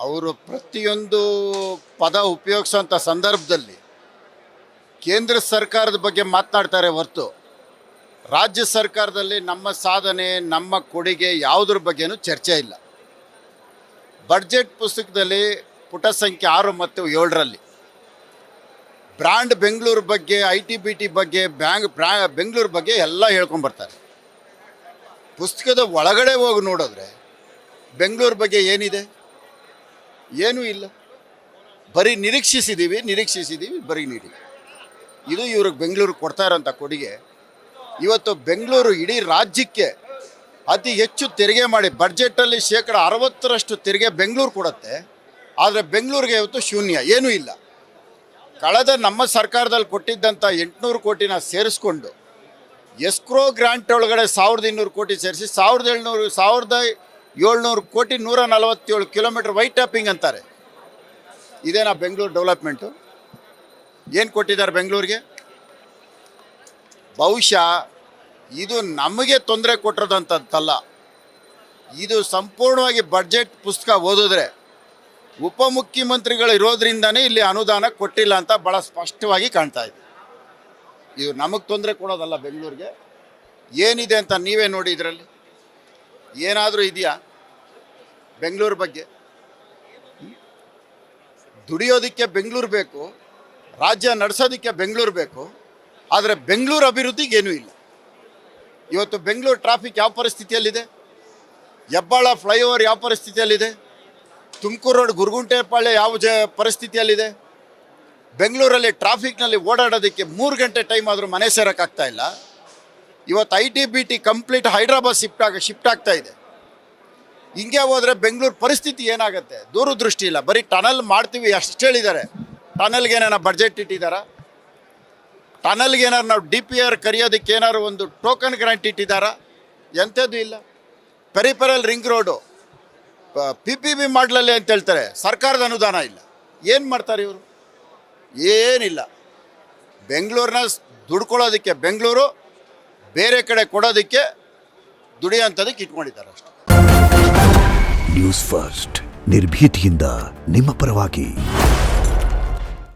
ಅವರು ಪ್ರತಿಯೊಂದು ಪದ ಉಪಯೋಗಿಸೋಂಥ ಸಂದರ್ಭದಲ್ಲಿ ಕೇಂದ್ರ ಸರ್ಕಾರದ ಬಗ್ಗೆ ಮಾತನಾಡ್ತಾರೆ ಹೊರತು ರಾಜ್ಯ ಸರ್ಕಾರದಲ್ಲಿ ನಮ್ಮ ಸಾಧನೆ ನಮ್ಮ ಕೊಡುಗೆ ಯಾವುದ್ರ ಬಗ್ಗೆನೂ ಚರ್ಚೆ ಇಲ್ಲ. ಬಡ್ಜೆಟ್ ಪುಸ್ತಕದಲ್ಲಿ ಪುಟ ಸಂಖ್ಯೆ 6 ಮತ್ತು 7ರಲ್ಲಿ ಬ್ರ್ಯಾಂಡ್ ಬೆಂಗಳೂರು ಬಗ್ಗೆ, ITBT ಬಗ್ಗೆ, ಬೆಂಗಳೂರು ಬಗ್ಗೆ ಎಲ್ಲ ಹೇಳ್ಕೊಂಬರ್ತಾರೆ. ಪುಸ್ತಕದ ಒಳಗಡೆ ಹೋಗಿ ನೋಡಿದ್ರೆ ಬೆಂಗಳೂರು ಬಗ್ಗೆ ಏನಿದೆ? ಏನೂ ಇಲ್ಲ. ಬರೀ ನಿರೀಕ್ಷಿಸಿದ್ದೀವಿ, ಬರೀ ನೀಡಿ. ಇದು ಇವ್ರಿಗೆ ಬೆಂಗಳೂರು ಕೊಡ್ತಾ ಇರೋಂಥ ಕೊಡುಗೆ. ಇವತ್ತು ಬೆಂಗಳೂರು ಇಡೀ ರಾಜ್ಯಕ್ಕೆ ಅತಿ ಹೆಚ್ಚು ತೆರಿಗೆ ಮಾಡಿ ಬಡ್ಜೆಟಲ್ಲಿ 60% ತೆರಿಗೆ ಬೆಂಗಳೂರು ಕೊಡುತ್ತೆ. ಆದರೆ ಬೆಂಗಳೂರಿಗೆ ಇವತ್ತು ಶೂನ್ಯ, ಏನೂ ಇಲ್ಲ. ಕಳೆದ ನಮ್ಮ ಸರ್ಕಾರದಲ್ಲಿ ಕೊಟ್ಟಿದ್ದಂಥ 800 ಕೋಟಿನ ಸೇರಿಸ್ಕೊಂಡು ಎಸ್ಕ್ರೋ ಗ್ರಾಂಟ್ ಒಳಗಡೆ 1200 ಕೋಟಿ ಸೇರಿಸಿ 1700 ಕೋಟಿ 147 ಕಿಲೋಮೀಟರ್ ವೈಟ್ ಟ್ಯಾಪಿಂಗ್ ಅಂತಾರೆ. ಇದೇನಾ ಬೆಂಗಳೂರು ಡೆವಲಪ್ಮೆಂಟು? ಏನು ಕೊಟ್ಟಿದ್ದಾರೆ ಬೆಂಗಳೂರಿಗೆ? ಬಹುಶಃ ಇದು ನಮಗೆ ತೊಂದರೆ ಕೊಟ್ಟಿರೋದಂಥದ್ದಲ್ಲ. ಇದು ಸಂಪೂರ್ಣವಾಗಿ ಬಡ್ಜೆಟ್ ಪುಸ್ತಕ ಓದಿದ್ರೆ ಉಪಮುಖ್ಯಮಂತ್ರಿಗಳು ಇರೋದ್ರಿಂದನೇ ಇಲ್ಲಿ ಅನುದಾನ ಕೊಟ್ಟಿಲ್ಲ ಅಂತ ಭಾಳ ಸ್ಪಷ್ಟವಾಗಿ ಕಾಣ್ತಾ ಇದೆ. ಇದು ನಮಗೆ ತೊಂದರೆ ಕೊಡೋದಲ್ಲ. ಬೆಂಗಳೂರಿಗೆ ಏನಿದೆ ಅಂತ ನೀವೇ ನೋಡಿ. ಇದರಲ್ಲಿ ಏನಾದರೂ ಇದೆಯಾ ಬೆಂಗಳೂರು ಬಗ್ಗೆ? ದುಡಿಯೋದಕ್ಕೆ ಬೆಂಗಳೂರು ಬೇಕು, ರಾಜ್ಯ ನಡೆಸೋದಕ್ಕೆ ಬೆಂಗಳೂರು ಬೇಕು. ಆದರೆ ಬೆಂಗಳೂರು ಅಭಿವೃದ್ಧಿಗೆ ಏನೂ ಇಲ್ಲ. ಇವತ್ತು ಬೆಂಗಳೂರು ಟ್ರಾಫಿಕ್ ಯಾವ ಪರಿಸ್ಥಿತಿಯಲ್ಲಿದೆ? ಹೆಬ್ಬಾಳ ಫ್ಲೈಓವರ್ ಯಾವ ಪರಿಸ್ಥಿತಿಯಲ್ಲಿದೆ? ತುಮಕೂರು ರೋಡ್ ಗುರುಗುಂಟೆಪಾಳ್ಯ ಯಾವ ಪರಿಸ್ಥಿತಿಯಲ್ಲಿದೆ? ಬೆಂಗಳೂರಲ್ಲಿ ಟ್ರಾಫಿಕ್ನಲ್ಲಿ ಓಡಾಡೋದಕ್ಕೆ 3 ಗಂಟೆ ಟೈಮ್ ಆದರೂ ಮನೆ ಸೇರೋಕ್ಕಾಗ್ತಾ ಇಲ್ಲ. ಇವತ್ತು ITBT ಕಂಪ್ಲೀಟ್ ಹೈದ್ರಾಬಾದ್ ಶಿಫ್ಟ್ ಆಗ್ತಾ ಇದೆ. ಹಿಂಗೆ ಹೋದರೆ ಬೆಂಗಳೂರು ಪರಿಸ್ಥಿತಿ ಏನಾಗುತ್ತೆ? ದೂರದೃಷ್ಟಿ ಇಲ್ಲ. ಬರೀ ಟನಲ್ ಮಾಡ್ತೀವಿ ಅಷ್ಟು ಹೇಳಿದ್ದಾರೆ. ಟನಲ್ಗೆ ಏನಾರ ಬಡ್ಜೆಟ್ ಇಟ್ಟಿದ್ದಾರಾ? ಟನಲ್ಗೆ ಏನಾರು ನಾವು DPR ಕರೆಯೋದಕ್ಕೆ ಏನಾದ್ರು ಒಂದು ಟೋಕನ್ ಗ್ರಾಂಟ್ ಇಟ್ಟಿದ್ದಾರಾ? ಎಂಥದ್ದು ಇಲ್ಲ. ಪೆರಿಫೆರಲ್ ರಿಂಗ್ ರೋಡು PPP ಮಾಡಲಲ್ಲಿ ಅಂತ ಹೇಳ್ತಾರೆ. ಸರ್ಕಾರದ ಅನುದಾನ ಇಲ್ಲ. ಏನು ಮಾಡ್ತಾರೆ ಇವರು? ಏನಿಲ್ಲ. ಬೆಂಗಳೂರನ್ನ ದುಡ್ಕೊಳ್ಳೋದಕ್ಕೆ ಬೆಂಗಳೂರು, ಬೇರೆ ಕಡೆ ಕೊಡೋದಕ್ಕೆ ದುಡಿಯೋಂಥದಕ್ಕೆ ಇಟ್ಕೊಂಡಿದ್ದಾರೆ ಅಷ್ಟೇ. ನ್ಯೂಸ್ ಫಸ್ಟ್ ನಿರ್ಭೀತಿಯಿಂದ ನಿಮ್ಮ ಪರವಾಗಿ.